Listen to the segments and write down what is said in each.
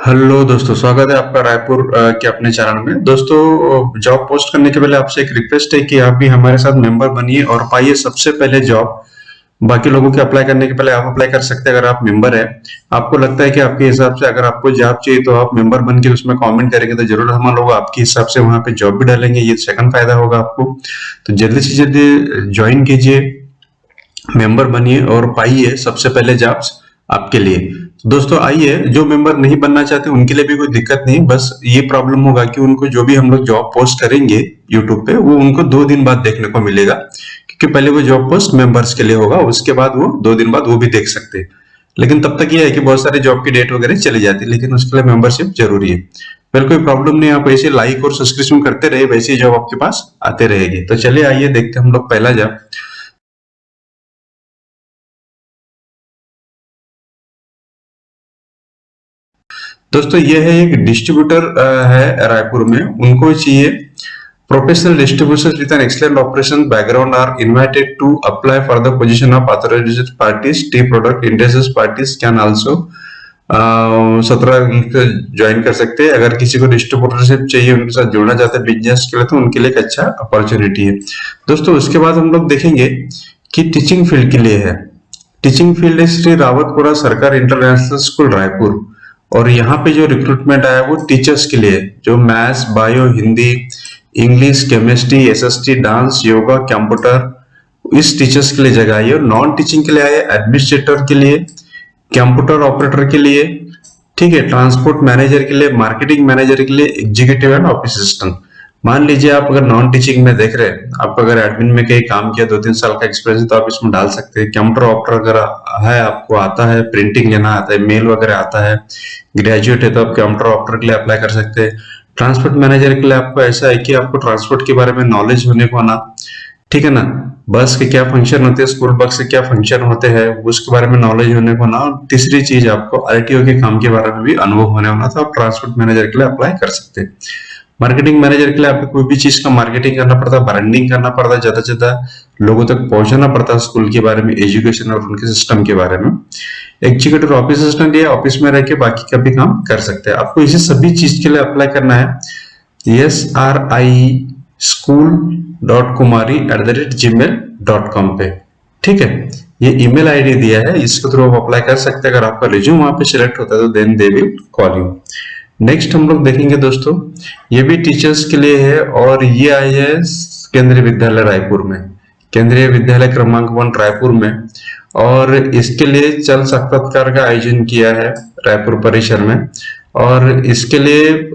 Hello दोस्तों, स्वागत है आपका रायपुर के अपने चैनल में। दोस्तों, जॉब पोस्ट करने के पहले आपसे एक रिक्वेस्ट है कि आप भी हमारे साथ मेंबर बनिए और पाइए सबसे पहले जॉब। बाकी लोगों के अप्लाई करने के पहले आप अप्लाई कर सकते हैं अगर आप मेंबर है। आपको लगता है कि आपके हिसाब से अगर आपको जॉब चाहिए तो आप मेंबर बन के उसमें कमेंट करेंगे तो जरूर हम लोग आपके हिसाब से वहां पे जॉब भी डालेंगे। ये सेकंड फायदा होगा आपको। तो जल्दी से जल्दी ज्वाइन कीजिए, मेंबर बनिए और पाइए सबसे पहले जॉब्स आपके लिए। तो दोस्तों आइए, जो मेंबर नहीं बनना चाहते उनके लिए भी कोई दिक्कत नहीं, बस ये प्रॉब्लम होगा कि उनको जो भी हम लोग जॉब पोस्ट करेंगे यूट्यूब पे वो उनको 2 दिन बाद देखने को मिलेगा, क्योंकि पहले वो जॉब पोस्ट मेंबर्स के लिए होगा, उसके बाद वो 2 दिन बाद वो भी देख सकते हैं। लेकिन तब तक ये है कि बहुत सारे जॉब की डेट वगैरह चली जाती है, लेकिन उसके लिए मेंबरशिप जरूरी है। पहले कोई प्रॉब्लम नहीं, आप ऐसे लाइक और सब्सक्रिप्शन करते रहे, वैसे ही जॉब आपके पास आते रहेगी। तो चलिए आइए देखते हैं हम लोग पहला जॉब। दोस्तों ये है एक डिस्ट्रीब्यूटर है रायपुर में, उनको चाहिए professional distributors with an excellent operation background are invited to apply for the position of authorized parties. Tea product industries parties can also 17 join कर सकते हैं। अगर किसी को डिस्ट्रीब्यूटरशिप चाहिए, उनके साथ जुड़ना चाहते हैं बिजनेस के लिए, तो उनके लिए एक अच्छा अपॉर्चुनिटी है। दोस्तों उसके बाद हम लोग देखेंगे कि टीचिंग फील्ड के लिए है। टीचिंग फील्ड है श्री रावतपुरा सरकार इंटरनेशनल स्कूल रायपुर, और यहाँ पे जो रिक्रूटमेंट आया वो टीचर्स के लिए, जो maths, bio, Hindi, English, chemistry, SST, dance, yoga, computer, इस टीचर्स के लिए जगह आई है। और नॉन टीचिंग के लिए आए एडमिनिस्ट्रेटर के लिए, कंप्यूटर ऑपरेटर के लिए, ठीक है, ट्रांसपोर्ट मैनेजर के लिए, मार्केटिंग मैनेजर के लिए, एग्जीक्यूटिव एंड ऑफिस असिस्टेंट। मान लीजिए आप अगर नॉन टीचिंग में देख रहे हैं, आप अगर एडमिन में कहीं काम किया, 2-3 साल का एक्सपीरियंस है, तो आप इसमें डाल सकते हैं। कंप्यूटर ऑपरेटर अगर है, आपको आता है, प्रिंटिंग लेना आता है, मेल वगैरह आता है, ग्रेजुएट है, तो आप कंप्यूटर ऑपरेटर के लिए अप्लाई कर सकते हैं। ट्रांसपोर्ट मैनेजर के लिए आपको ऐसा है कि आपको ट्रांसपोर्ट के बारे में नॉलेज होने को ना, ठीक है ना, बस के क्या फंक्शन होते हैं, स्कूल बस के क्या फंक्शन होते हैं, उसके बारे में नॉलेज होने को ना। और तीसरी चीज, आपको आरटीओ के काम के बारे में भी अनुभव होने होना, तो आप ट्रांसपोर्ट मैनेजर के लिए अप्लाई कर सकते हैं। मार्केटिंग मैनेजर के लिए आपको कोई भी चीज का मार्केटिंग करना पड़ता है, ब्रांडिंग करना पड़ता है, ज्यादा से ज्यादा लोगों तक पहुंचाना पड़ता है स्कूल के बारे में, एजुकेशन और उनके सिस्टम के बारे में। एग्जीक्यूटिव ऑफिस असिस्टेंट ये ऑफिस में रह के बाकी का भी काम कर सकते हैं। आपको इसी सभी चीज के लिए अप्लाई करना है sri.kumari@gmail.com पे, ठीक है। ये ईमेल आईडी दिया है, इसके थ्रू आप अप्लाई कर सकते हैं। अगर आपका रिज्यूम वहां पे सिलेक्ट होता है तो then they will call you. Next हम लोग देखेंगे दोस्तों, ये भी टीचर्स के लिए है, और ये आई है केंद्रीय विद्यालय रायपुर में, केंद्रीय विद्यालय क्रमांक 1 रायपुर में। और इसके लिए चल साक्षात्कार का आयोजन किया है रायपुर परिसर में। और इसके लिए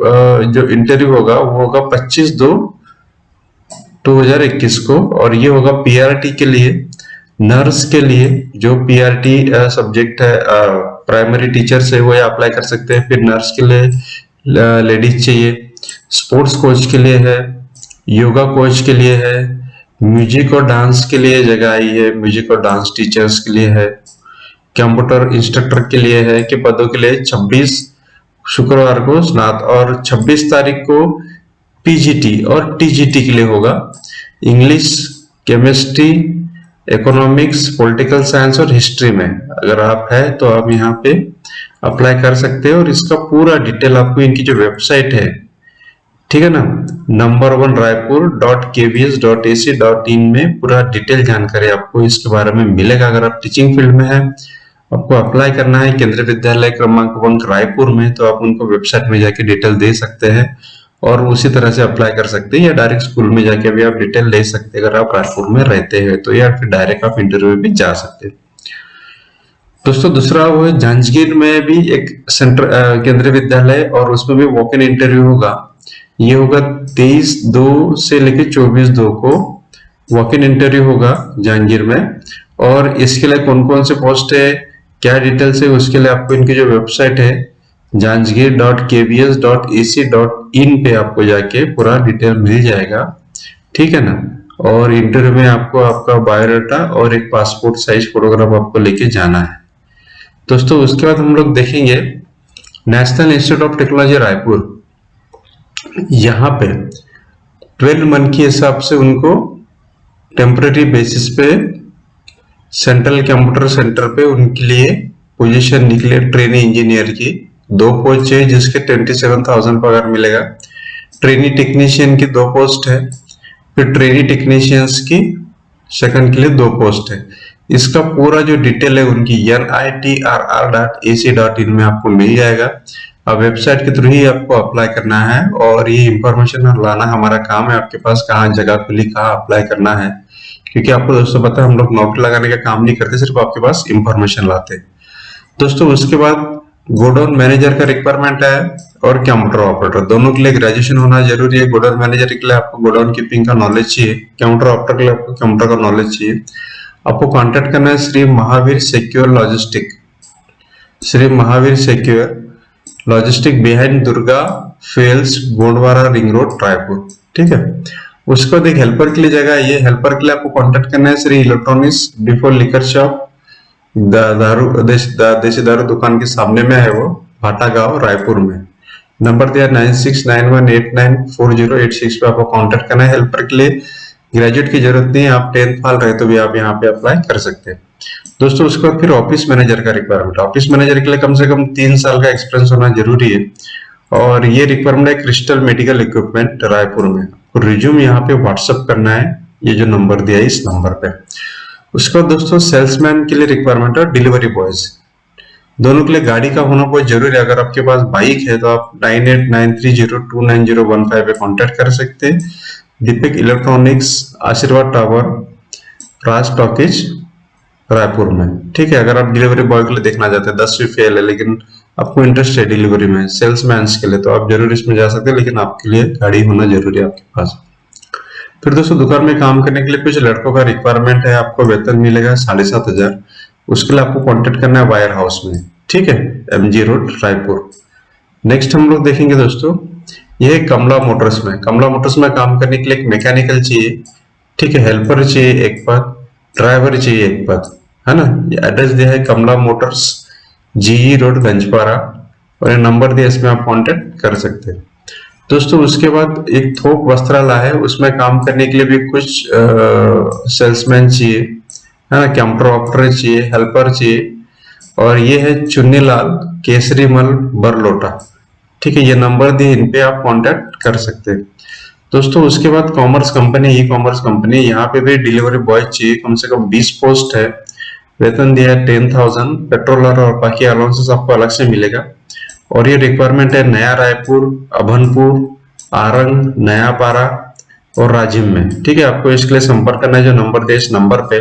जो इंटरव्यू होगा वो होगा 25/2/2021 को, और ये होगा पीआरटी के लिए, नर्स के लिए, जो पीआरटी सब्जेक्ट है, प्राइमरी टीचर से वो अप्लाई कर सकते हैं। फिर नर्स के लिए लेडीज चाहिए, स्पोर्ट्स कोच के लिए है, योगा कोच के लिए है, म्यूजिक और डांस के लिए जगह आई है, म्यूजिक और डांस टीचर्स के लिए है, कंप्यूटर इंस्ट्रक्टर के लिए है, के पदों के लिए 26 शुक्रवार को स्नात और 26 तारीख को पीजीटी और टीजीटी के लिए होगा। English, chemistry, economics, political science और हिस्ट्री में अगर आप है तो आप यहाँ पे अप्लाई कर सकते हो। और इसका पूरा डिटेल आपको इनकी जो वेबसाइट है, ठीक है ना, number1raipur.kvs.ac.in में पूरा डिटेल जानकारी आपको इसके बारे में मिलेगा। अगर आप टीचिंग फील्ड में है, आपको अप्लाई करना है केंद्रीय विद्यालय क्रमांक 1 रायपुर में, तो आप उनको वेबसाइट में जाके डिटेल दे सकते हैं और उसी तरह से अप्लाई कर सकते हैं, या डायरेक्ट स्कूल में जाके भी आप डिटेल ले सकते हैं अगर आप रायपुर में रहते हैं तो, या फिर डायरेक्ट आप इंटरव्यू भी जा सकते हैं। दोस्तों दूसरा वो है जांजगीर में भी एक सेंटर केंद्रीय विद्यालय, और उसमें भी वॉक इन इंटरव्यू होगा। ये होगा 23/2 से लेकर 24/2 को वॉक इन इंटरव्यू होगा जांजगीर में। और इसके लिए कौन कौन से पोस्ट है, क्या डिटेल्स है, उसके लिए आपको इनकी जो वेबसाइट है janjgir.kvs.ac.in पे आपको जाके पूरा डिटेल मिल जाएगा, ठीक है ना। और इंटरव्यू में आपको आपका बायोडाटा और एक पासपोर्ट साइज फोटोग्राफ आपको लेके जाना है। दोस्तों उसके बाद हम लोग देखेंगे national institute of technology Raipur. यहाँ पे 12 मंथ के हिसाब से उनको टेम्पररी बेसिस पे सेंट्रल कंप्यूटर सेंटर पे उनके लिए पोजीशन निकले ट्रेनिंग इंजीनियर की 2 पोस्ट चाहिए जिसके 27,000 पगार मिलेगा। ट्रेनी टेक्नीशियन की 2 पोस्ट है, फिर ट्रेनी टेक्नीशियंस की सेकंड के लिए 2 पोस्ट है। इसका पूरा जो डिटेल है उनकी nitrr.ac.in में आपको मिल जाएगा। अब वेबसाइट के थ्रू ही आपको अप्लाई करना है और ये इंफॉर्मेशन लाना हमारा काम है आपके पास, कहाँ जगह खुली, कहाँ अप्लाई करना है, क्योंकि आपको दोस्तों पता है हम लोग नौकरी लगाने का काम नहीं करते, सिर्फ आपके पास इंफॉर्मेशन लाते हैं दोस्तों। उसके बाद गोडाउन मैनेजर का रिक्वायरमेंट है और कंप्यूटर ऑपरेटर, दोनों के लिए ग्रेजुएशन होना जरूरी है। गोडाउन मैनेजर के लिए आपको गोडाउन कीपिंग का नॉलेज चाहिए, कंप्यूटर ऑपरेटर के लिए आपको कंप्यूटर का नॉलेज चाहिए। आपको कांटेक्ट करना है Shri Mahavir secure logistic, Shri Mahavir secure logistic behind Durga fails Gondwana ring road Raipur, ठीक है। उसको एक हेल्पर के लिए जगह है, ये हेल्पर के लिए आपको कांटेक्ट करना है Shri electronics before liquor shop, देसी दारू दुकान के सामने में है वो, भाटा गांव रायपुर में। नंबर दिया 9691894086 पे आपको कांटेक्ट करना है। हेल्पर के लिए ग्रेजुएट की जरूरत नहीं है, आप 10th फाल रहे तो भी आप यहाँ पे अप्लाई कर सकते हैं दोस्तों। उसके बाद फिर ऑफिस मैनेजर का रिक्वायरमेंट, ऑफिस मैनेजर के लिए कम से कम 3 साल का एक्सपीरियंस होना जरूरी है और ये रिक्वायरमेंट है क्रिस्टल मेडिकल इक्विपमेंट रायपुर में। रिज्यूम यहाँ पे व्हाट्सएप करना है, ये जो नंबर दिया है इस नंबर पे। उसके बाद दोस्तों सेल्समैन के लिए रिक्वायरमेंट है, डिलीवरी बॉयज, दोनों के लिए गाड़ी का होना बहुत जरूरी है। अगर आपके पास बाइक है तो आप 9893029015 पे कॉन्टेक्ट कर सकते हैं। दीपक इलेक्ट्रॉनिक्स, आशीर्वाद टावर, राज टॉकीज रायपुर में, ठीक है। अगर आप डिलीवरी बॉय के लिए देखना चाहते हैं, 10वीं फेल है लेकिन आपको इंटरेस्ट है डिलीवरी में, सेल्समैन के लिए, तो आप जरूर इसमें जा सकते हैं, लेकिन आपके लिए गाड़ी होना जरूरी है आपके पास। फिर दोस्तों दुकान में काम करने के लिए कुछ लड़कों का रिक्वायरमेंट है, आपको वेतन मिलेगा 7,500, उसके लिए आपको कांटेक्ट करना है वायर हाउस में, ठीक है, MG रोड रायपुर। नेक्स्ट हम लोग देखेंगे दोस्तों, ये कमला मोटर्स में, कमला मोटर्स में काम करने के लिए एक मैकेनिकल चाहिए, ठीक है, हेल्पर चाहिए एक पद, ड्राइवर चाहिए एक पद, है ना। ये एड्रेस दिया है कमला मोटर्स, GE रोड गंजपारा, और ये नंबर दिया, इसमें आप कांटेक्ट कर सकते हैं दोस्तों। उसके बाद एक थोक वस्त्रालय है, उसमें काम करने के लिए भी कुछ सेल्समैन चाहिए, है ना, कंप्यूटर ऑपरेटर चाहिए, हेल्पर चाहिए, और ये है चुन्नीलाल केसरीमल बरलोटा, ठीक है। ये नंबर दिए, इन पे आप कांटेक्ट कर सकते हैं दोस्तों। उसके बाद commerce company, e commerce company, यहाँ पे भी डिलीवरी बॉय चाहिए, कम से कम 20 पोस्ट है, वेतन दिया है 10,000, पेट्रोल और बाकी अलाउंसेस आपको अलग से मिलेगा। और ये रिक्वायरमेंट है नया रायपुर, अभनपुर, आरंग, नयापारा और राजिम में, ठीक है। आपको इसके लिए संपर्क करना है, जो नंबर दिया इस नंबर पे,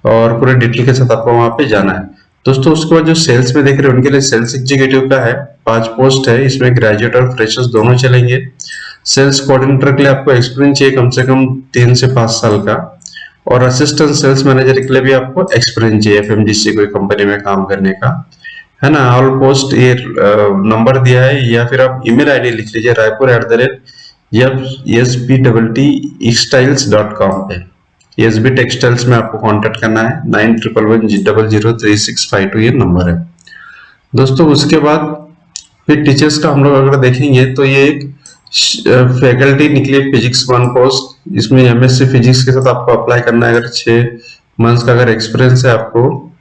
और पूरे डिटेल के साथ आपको वहां पे जाना है दोस्तों। उसके बाद जो सेल्स में देख रहे हैं उनके लिए सेल्स एग्जीक्यूटिव का है, 5 पोस्ट है, इसमें ग्रेजुएट और फ्रेशर्स दोनों चलेंगे। सेल्स कोऑर्डिनेटर के लिए आपको एक्सपीरियंस चाहिए कम से कम 3 से 5 साल का, और असिस्टेंट सेल्स मैनेजर के लिए भी आपको एक्सपीरियंस चाहिए FMGC कोई कंपनी में काम करने का, है ना। ऑल पोस्ट ये नंबर दिया है, या फिर आप ईमेल आईडी लिख लीजिए raipur@SBTextiles.com पे, SB टेक्सटाइल्स में आपको कांटेक्ट करना है, 9111003652 ये नंबर है दोस्तों। उसके बाद फिर टीचर्स का हम लोग अगर देखेंगे तो ये एक फैकल्टी निकली फिजिक्स 1 पोस्ट, इसमें MSc फिजिक्स के साथ आपको अप्लाई करना है। अगर 6 मंथ्स का अगर एक्सपीरियंस है, आपको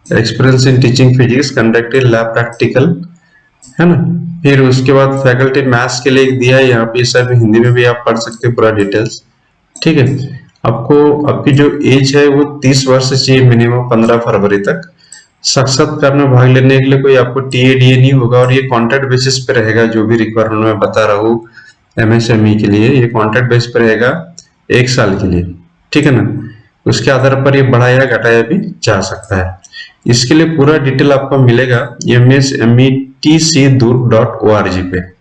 experience in teaching physics, conducted lab practical, है ना। फिर उसके बाद फैकल्टी मैथ्स के लिए एक दिया है, यहाँ पे सब हिंदी में भी आप पढ़ सकते हैं पूरा डिटेल्स, ठीक है। आपको आपकी जो एज है वो 30 वर्ष चाहिए मिनिमम, 15 फरवरी तक। साक्षात्कार में भाग लेने के लिए कोई आपको TA/DA नहीं होगा, और ये कॉन्ट्रैक्ट बेसिस पे रहेगा। जो भी रिक्वायरमेंट मैं बता रहा हूँ MSME के लिए, ये कॉन्ट्रैक्ट बेस पे रहेगा 1 साल के लिए, ठीक है ना। उसके आधार पर ये बढ़ाया घटाया भी जा सकता है। इसके लिए पूरा डिटेल आपको मिलेगा msmetcdurg.org पे, है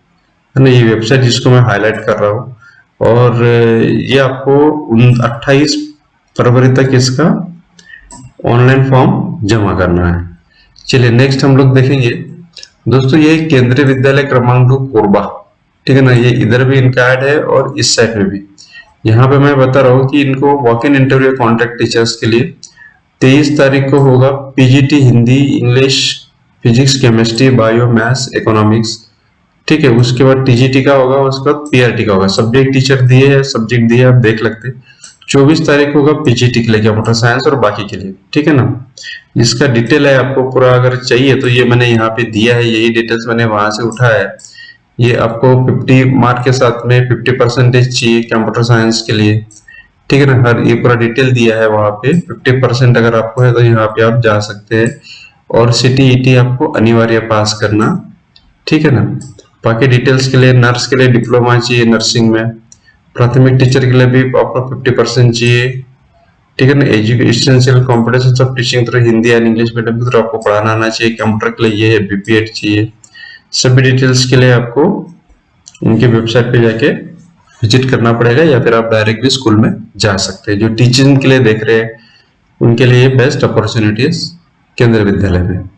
ना, ये वेबसाइट जिसको मैं हाईलाइट कर रहा हूँ। और ये आपको 28 फरवरी तक इसका ऑनलाइन फॉर्म जमा करना है। चलिए नेक्स्ट हम लोग देखेंगे दोस्तों, ये केंद्रीय विद्यालय क्रमांक 2 कोरबा, ठीक है ना। ये इधर भी इनका ऐड है और इस साइड में भी। यहाँ पे मैं बता रहा हूँ कि इनको walk in interview contract teachers के लिए 23 तारीख को होगा। PGT Hindi, English, physics, chemistry, bio, maths, economics, ठीक है। उसके बाद TGT का होगा, उसके बाद PRT का होगा। सब्जेक्ट टीचर दिए है, सब्जेक्ट दिए आप देख लगते, 24 तारीख होगा पीजीटी के लिए, कंप्यूटर साइंस और बाकी के लिए, ठीक है ना। इसका डिटेल है आपको पूरा अगर चाहिए तो ये मैंने यहाँ पे दिया है, यही डिटेल्स मैंने वहां से उठाया है। ये आपको 50 मार्क के साथ में 50% चाहिए कंप्यूटर साइंस के लिए, ठीक है ना। हर ये पूरा डिटेल दिया है वहां पे। 50% अगर आपको है तो यहाँ पे आप जा सकते हैं। और सीटीईटी आपको अनिवार्य पास करना, ठीक है ना। बाकी डिटेल्स के लिए नर्स के लिए डिप्लोमा चाहिए नर्सिंग में, प्राथमिक टीचर के लिए भी आपको 50% चाहिए, ठीक है ना। Educational competence of teaching through Hindi and English medium के थ्रू आपको पढ़ाना आना चाहिए। कंप्यूटर के लिए ये है बीपीएड चाहिए। सभी डिटेल्स के लिए आपको उनके वेबसाइट पे जाके विजिट करना पड़ेगा, या फिर आप डायरेक्ट भी स्कूल में जा सकते हैं। जो टीचिंग के लिए देख रहे हैं उनके लिए बेस्ट अपॉर्चुनिटीज केंद्रीय विद्यालय में।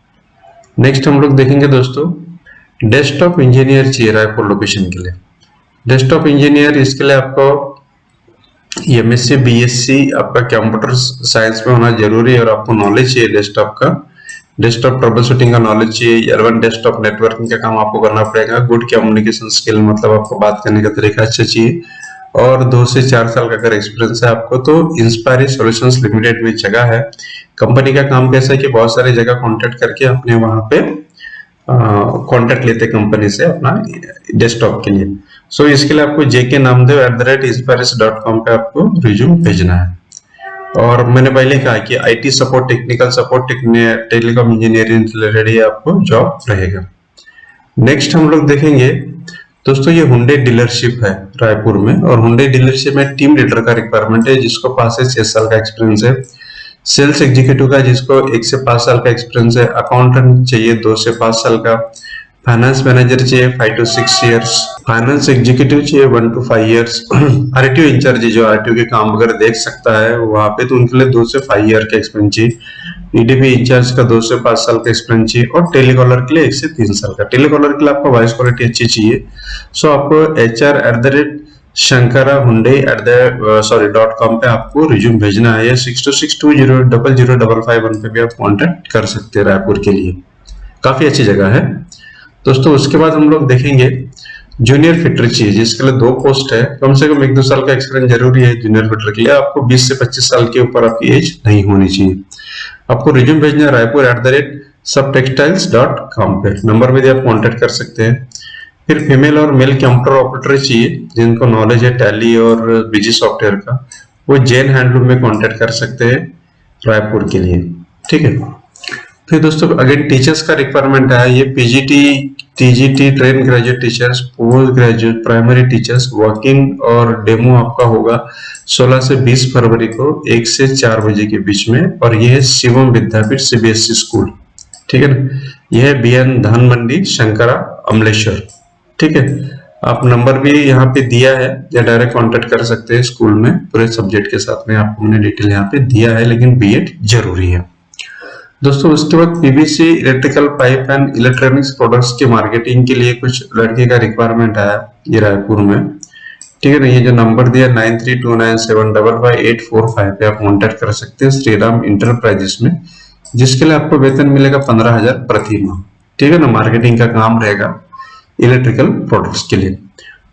नेक्स्ट हम लोग देखेंगे दोस्तों, डेस्कटॉप इंजीनियर चाहिए रायपुर लोकेशन के लिए। डेस्कटॉप इंजीनियर इसके लिए आपको एमएससी बीएससी आपका कंप्यूटर साइंस में होना जरूरी है, और आपको नॉलेज चाहिए डेस्कटॉप का। डेस्कटॉप ट्रबल शूटिंग का नॉलेज चाहिए। एल1 डेस्कटॉप नेटवर्किंग का काम आपको करना पड़ेगा। गुड कम्युनिकेशन स्किल, मतलब आपको बात करने का तरीका अच्छा चाहिए। और 2 से 4 साल का अगर एक्सपीरियंस है आपको तो इंस्पायरी सॉल्यूशंस लिमिटेड में जगह है। कंपनी का काम कैसा है कि बहुत सारी जगह कॉन्टेक्ट करके अपने वहां पे कॉन्टेक्ट लेते कंपनी से अपना डेस्कटॉप के लिए। सो इसके लिए आपको jknamdev@inspiris.com पे आपको रिज्यूम भेजना है। और मैंने पहले कहा कि IT support, technical support, telecom engineering related ही आपको जॉब रहेगा। नेक्स्ट हम लोग देखेंगे दोस्तों, ये हुंडई डीलरशिप है रायपुर में, और हुंडई डीलरशिप में टीम लीडर का रिक्वायरमेंट है जिसको 5 से 6 साल का एक्सपीरियंस है। सेल्स एग्जीक्यूटिव का जिसको 1 से 5 साल का एक्सपीरियंस है। अकाउंटेंट चाहिए 2 से 5 साल का। फाइनेंस मैनेजर चाहिए 5 to 6 years। फाइनेंस एग्जीक्यूटिव चाहिए 1 to 5 years। आरटीओ इंचार्ज जो आरटीओ के काम वगैरह देख सकता है वहां पे, तो उनके लिए 2 से 5 year का एक्सपीरियंस चाहिए। ईडीपी इंचार्ज का 2 से 5 साल का एक्सपीरियंस चाहिए। और टेलीकॉलर के लिए 1 से 3 साल का। टेलीकॉलर के लिए आपको वॉइस क्वालिटी अच्छी चाहिए। सो आपको hr@shankara.com पे आपको रिज्यूम भेजना है। 6262000555 पे भी आप कॉन्टेक्ट कर सकते हैं रायपुर के लिए, काफी अच्छी जगह है दोस्तों। उसके बाद हम लोग देखेंगे जूनियर फिटर चाहिए जिसके लिए 2 पोस्ट है। कम से कम 1-2 साल का एक्सपीरियंस जरूरी है जूनियर फिटर के लिए। आपको 20 से 25 साल के ऊपर आपकी एज नहीं होनी चाहिए। आपको रिज्यूम भेजना है raipur@subtextiles.com पे। नंबर पे भी आप कॉन्टेक्ट कर सकते हैं। फिर फीमेल और मेल कंप्यूटर ऑपरेटर चाहिए जिनको नॉलेज है टैली और बीजी सॉफ्टवेयर का, वो जैन हैंडलूम में कॉन्टेक्ट कर सकते हैं रायपुर के लिए, ठीक है। फिर दोस्तों अगेन टीचर्स का रिक्वायरमेंट है। ये PGT, TGT, train graduate teachers, post graduate, primary teachers, working और डेमो आपका होगा 16 से 20 फरवरी को 1 से 4 बजे के बीच में। और ये है शिवम विद्यापीठ सीबीएसई स्कूल, ठीक है ना। यह है बीएन धान मंडी शंकरा अमलेश्वर, ठीक है। आप नंबर भी यहाँ पे दिया है या डायरेक्ट कांटेक्ट कर सकते हैं स्कूल में पूरे सब्जेक्ट के साथ में। आपको मैंने डिटेल यहाँ पे दिया है, लेकिन बीएड जरूरी है दोस्तों। उसके बाद PVC, electrical pipe and electronics products के मार्केटिंग के लिए कुछ लड़के का रिक्वायरमेंट आया ये रायपुर में, ठीक है ना। ये जो नंबर दिया 9329755845 पे आप कॉन्टेक्ट कर सकते हैं श्रीराम इंटरप्राइजेस में, जिसके लिए आपको वेतन मिलेगा 15,000 प्रति माह, ठीक है ना। मार्केटिंग का काम रहेगा इलेक्ट्रिकल प्रोडक्ट्स के लिए।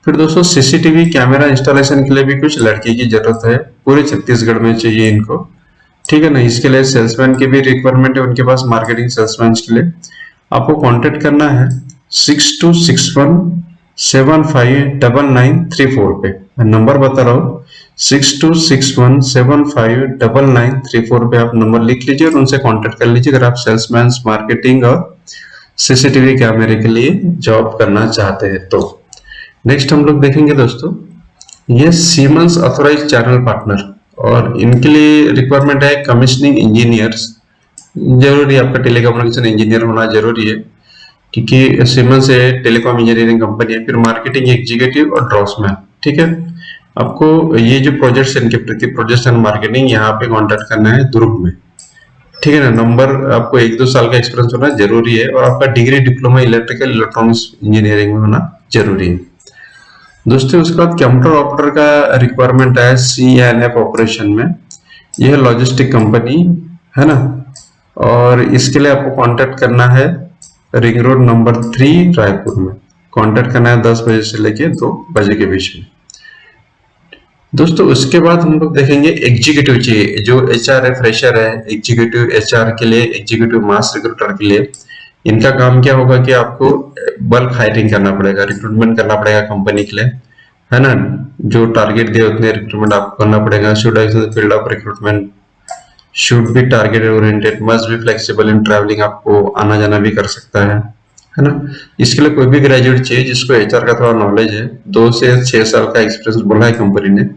फिर दोस्तों सीसीटीवी कैमरा इंस्टॉलेशन के लिए भी कुछ लड़के की जरूरत है, पूरे छत्तीसगढ़ में चाहिए इनको, ठीक है ना। इसके लिए सेल्समैन की भी रिक्वायरमेंट है उनके पास, मार्केटिंग सेल्समैन के लिए आपको कांटेक्ट करना है 6261759934 पे। मैं नंबर बता रहा हूँ 6261759934 पे आप नंबर लिख लीजिए और उनसे कांटेक्ट कर लीजिए अगर आप सेल्समैन, मार्केटिंग और सीसीटीवी कैमरे के लिए जॉब करना चाहते हैं तो। नेक्स्ट हम लोग देखेंगे दोस्तों, ये सीमेंस ऑथोराइज्ड चैनल पार्टनर, और इनके लिए रिक्वायरमेंट है कमिश्निंग इंजीनियर्स। जरूरी आपका टेलीकम्युनिकेशन इंजीनियर होना जरूरी है क्योंकि सीमेंस से टेलीकॉम इंजीनियरिंग कंपनी है। फिर मार्केटिंग एग्जीक्यूटिव और ड्रॉसमैन, ठीक है। आपको ये जो प्रोजेक्ट्स इनके प्रति प्रोजेक्ट एंड मार्केटिंग यहाँ पे कॉन्टेक्ट करना है दुर्ग में, ठीक है ना। नंबर आपको 1-2 साल का एक्सपीरियंस होना जरूरी है और आपका degree diploma electrical electronics engineering में होना जरूरी है दोस्तों। उसके बाद कंप्यूटर ऑपरेटर का रिक्वायरमेंट है CNF ऑपरेशन में। यह लॉजिस्टिक कंपनी है ना, और इसके लिए आपको कांटेक्ट करना है रिंग रोड नंबर 3 रायपुर में। कांटेक्ट करना है 10 बजे से लेके 2 बजे के बीच में, दोस्तों उसके बाद हम लोग देखेंगे एग्जीक्यूटिव चाहिए, जो एचआर है, फ्रेशर है, एग्जीक्यूटिव एचआर के लिए, एग्जीक्यूटिव मास रिक्रूटर के लिए इनका काम क्या होगा कि आपको बल्क हायरिंग करना पड़ेगा, रिक्रूटमेंट करना पड़ेगा कंपनी के लिए, है ना। जो टारगेट दिए उतने रिक्रूटमेंट आपको करना पड़ेगा। Should field of recruitment should be target oriented, must be flexible in travelling, आपको आना जाना भी कर सकता है ना। इसके लिए कोई भी ग्रेजुएट चाहिए जिसको एचआर का थोड़ा नॉलेज है, 2 से 6 साल का एक्सपीरियंस बोला है कंपनी ने।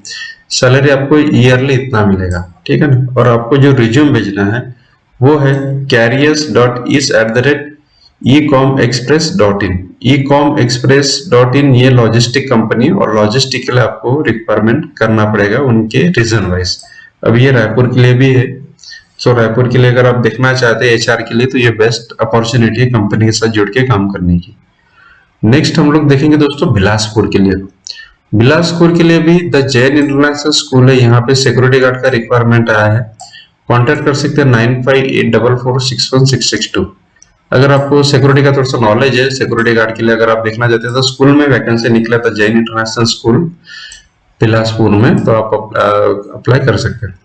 सैलरी आपको ईयरली इतना मिलेगा, ठीक है ना। और आपको जो रिज्यूम भेजना है वो है careers.is@ecomexpress.in। ecomexpress.in ये लॉजिस्टिक कंपनी, और लॉजिस्टिक के लिए आपको रिक्वायरमेंट करना पड़ेगा उनके रीजन वाइज। अब ये रायपुर के लिए भी है, सो रायपुर के लिए अगर आप देखना चाहते हैं एचआर के लिए तो ये बेस्ट अपॉर्चुनिटी है कंपनी के साथ जुड़ के काम करने की। नेक्स्ट हम लोग देखेंगे दोस्तों बिलासपुर के लिए। बिलासपुर के लिए भी द जैन इंटरनेशनल स्कूल है, यहाँ पे सिक्योरिटी गार्ड का रिक्वायरमेंट आया है। कॉन्टेक्ट कर सकते हैं 9584461662। अगर आपको सिक्योरिटी का थोड़ा सा नॉलेज है, सिक्योरिटी गार्ड के लिए अगर आप देखना चाहते हैं तो स्कूल में वैकेंसी निकला था जैन इंटरनेशनल स्कूल बिलासपुर में, तो आप अप्लाई कर सकते हैं।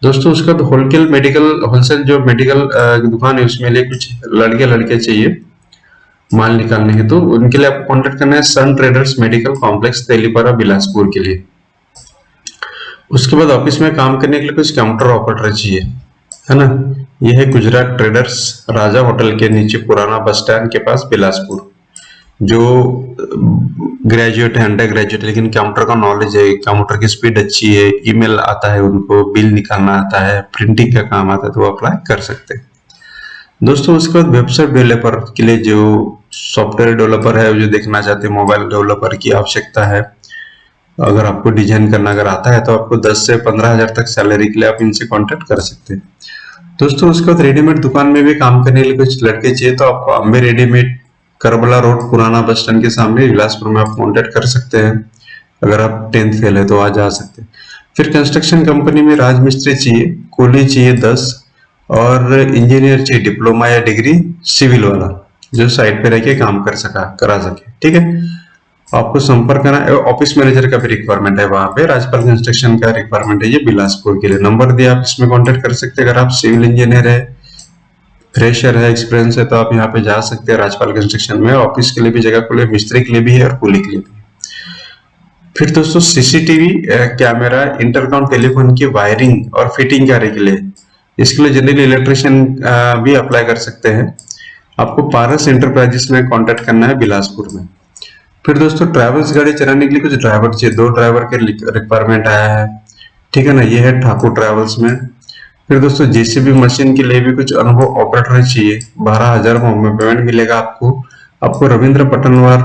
दोस्तों उसका तो होलसेल मेडिकल, होलसेल जो मेडिकल दुकान है उसमें लिए कुछ लड़के लड़के चाहिए माल निकालने के, तो उनके लिए आपको कांटेक्ट करना है sun traders medical complex Telipara Bilaspur के लिए। उसके बाद ऑफिस में काम करने के लिए कुछ कंप्यूटर ऑपरेटर चाहिए, है ना। यह है गुजरात ट्रेडर्स, राजा होटल के नीचे, पुराना बस स्टैंड के पास बिलासपुर। जो ग्रेजुएट है, अंडर ग्रेजुएट, लेकिन कंप्यूटर का नॉलेज है, कंप्यूटर की स्पीड अच्छी है, ईमेल आता है उनको, बिल निकालना आता है, प्रिंटिंग का काम आता है, तो वो अप्लाई कर सकते हैं। दोस्तों उसके बाद वेबसाइट डेवलपर के लिए, जो सॉफ्टवेयर डेवलपर है, जो देखना चाहते हैं मोबाइल डेवलपर की आवश्यकता है। अगर आपको डिजाइन करना अगर आता है तो आपको 10 से 15 हजार तक सैलरी के लिए आप इनसे कांटेक्ट कर सकते हैं। दोस्तों उसके बाद रेडीमेड दुकान में भी काम करने के लिए कुछ लड़के चाहिए, तो आपको अम्बे रेडीमेड, करबला रोड, पुराना बस स्टैंड के सामने बिलासपुर में आप कांटेक्ट कर सकते हैं। अगर आप 10th फेल है तो आज आ सकते हैं। फिर कंस्ट्रक्शन कंपनी में राजमिस्त्री चाहिए, कुली चाहिए 10, और इंजीनियर चाहिए डिप्लोमा या डिग्री सिविल वाला, जो साइट पे रह के काम करा सके, ठीक है। आपको संपर्क करना है। ऑफिस मैनेजर का भी रिक्वायरमेंट है वहां पे, राजपाल कंस्ट्रक्शन का रिक्वायरमेंट है ये बिलासपुर के लिए। नंबर दिया, आप इसमें कांटेक्ट कर सकते हैं। अगर आप सिविल इंजीनियर है, फ्रेशर है, एक्सपीरियंस है, तो आप यहाँ पे जा सकते हैं राजपाल कंस्ट्रक्शन में। ऑफिस के लिए भी जगह खुले, मिस्त्री के लिए भी है और कुली के लिए भी। फिर दोस्तों सीसीटीवी कैमरा, इंटरकॉम टेलीफोन की वायरिंग और फिटिंग कार्य के लिए, इसके लिए जनरल इलेक्ट्रिशियन भी अप्लाई कर सकते हैं। आपको पारस एंटरप्राइजेस में कांटेक्ट करना है बिलासपुर में। फिर दोस्तों ट्रैवल्स गाड़ी चलाने के लिए कुछ ड्राइवर चाहिए, 2 ड्राइवर के रिक्वायरमेंट आया है, ठीक है ना। ये है ठाकुर ट्रैवल्स में। फिर दोस्तों जेसीबी मशीन के लिए भी कुछ अनुभव ऑपरेटर चाहिए, 12,000 में पेमेंट मिलेगा आपको। आपको रविंद्र पटनवार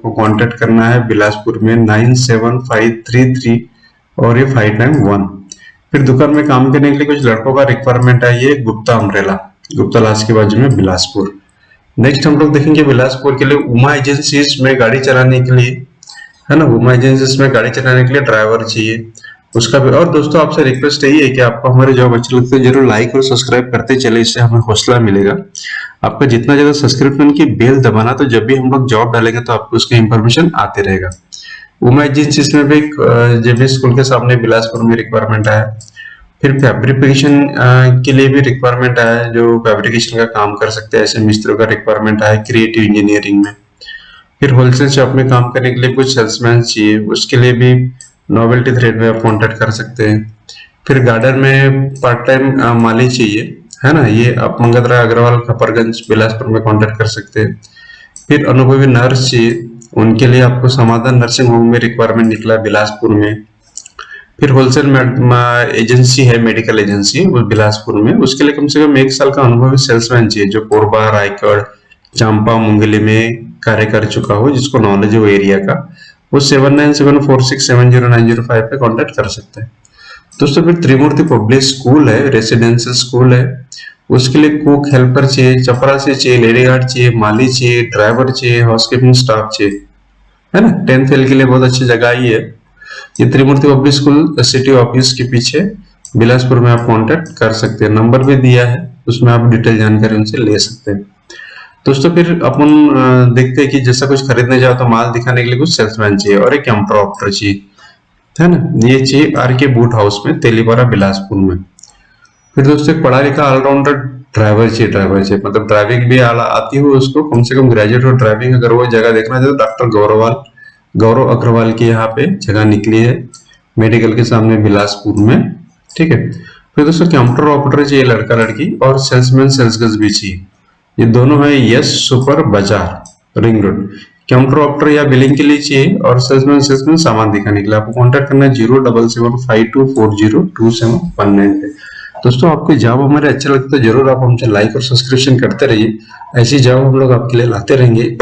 को कांटेक्ट करना है बिलासपुर में 97533 और ये 591। फिर दुकान में काम करने के लिए कुछ लड़कों का रिक्वायरमेंट है, ये गुप्ता अम्ब्रेला, गुप्ता लाज के बाजू में बिलासपुर। नेक्स्ट हम लोग देखेंगे बिलासपुर के लिए उमा एजेंसीज में गाड़ी चलाने के लिए, है ना। उमा एजेंसीज में गाड़ी चलाने के लिए ड्राइवर चाहिए उसका भी। और दोस्तों आपसे रिक्वेस्ट यही है कि आपको हमारे जॉब अच्छी लगती है जरूर लाइक और सब्सक्राइब करते चले, इससे हमें हौसला मिलेगा। आपका जितना ज्यादा सब्सक्रिप्शन की बेल दबाना, तो जब भी हम लोग जॉब डालेंगे तो आपको उसका इंफॉर्मेशन आते रहेगा। उमा एजेंसीज में भी जेबी स्कूल के सामने बिलासपुर में रिक्वायरमेंट आया। फिर फैब्रिकेशन के लिए भी रिक्वायरमेंट आया है, जो फैब्रिकेशन का काम कर सकते हैं, ऐसे मिस्त्रियों का रिक्वायरमेंट आया क्रिएटिव इंजीनियरिंग में। फिर होलसेल शॉप में काम करने के लिए कुछ सेल्समैन चाहिए, उसके लिए भी नोवेल्टी थ्रेड में आप कॉन्टेक्ट कर सकते हैं। फिर गार्डन में पार्ट टाइम माली चाहिए, है ना। ये आप मंगतराय अग्रवाल खपरगंज बिलासपुर में कॉन्टेक्ट कर सकते हैं। फिर अनुभवी नर्स चाहिए, उनके लिए आपको समाधान नर्सिंग होम में रिक्वायरमेंट निकला बिलासपुर में। फिर होलसेल एजेंसी है, मेडिकल एजेंसी, वो बिलासपुर में, उसके लिए कम से कम 1 साल का अनुभवी सेल्समैन चाहिए, जो कोरबा, रायगढ़, चांपा, मुंगेली में कार्य कर चुका हो, जिसको नॉलेज हो एरिया का। वो 7974670905 पे कांटेक्ट कर सकते हैं। दोस्तों फिर त्रिमूर्ति पब्लिक स्कूल है, रेसिडेंशियल स्कूल है, उसके लिए कुक हेल्पर चाहिए, चपरासी चाहिए, लेडी गार्ड चाहिए, माली चाहिए, ड्राइवर चाहिए, हाउसकीपिंग स्टाफ चाहिए, है ना। 10th फेल के लिए बहुत अच्छी जगह ही है ये त्रिमूर्ति पब्लिक स्कूल, सिटी ऑफिस के पीछे बिलासपुर में। आप कांटेक्ट कर सकते हैं, नंबर भी दिया है, उसमें आप डिटेल जानकारी उनसे ले सकते हैं। दोस्तों फिर अपन देखते हैं कि जैसा कुछ खरीदने जाओ तो माल दिखाने के लिए कुछ सेल्समैन चाहिए और एक कंप्यूटर ऑपरेटर चाहिए। है ना। ये चाहिए आर के बूट हाउस में, तेलीपारा बिलासपुर में। फिर दोस्तों एक पढ़ा लिखा ऑलराउंडर ड्राइवर चाहिए, मतलब ड्राइविंग भी आती हो उसको, कम से कम ग्रेजुएट और ड्राइविंग अगर वो जगह देखना चाहे तो डॉक्टर गौरव अग्रवाल की यहाँ पे जगह निकली है मेडिकल के सामने बिलासपुर में। ठीक है। फिर दोस्तों कंप्यूटर ऑपरेटर चाहिए लड़का लड़की, और सेल्समैन सेल्स गर्ल्स भी चाहिए। ये दोनों है यस सुपर बाजार रिंग रोड। कंप्यूटर ऑपरेटर या बिलिंग के लिए चाहिए, और सेल्समैन सामान दिखाने के लिए। आपको कॉन्टेक्ट करना है 07752402719 पे। दोस्तों आपको जॉब हमारे अच्छा लगता है तो जरूर आप हमसे लाइक और सब्सक्रिप्शन करते रहिए। ऐसी जॉब हम लोग आपके लिए लाते रहेंगे।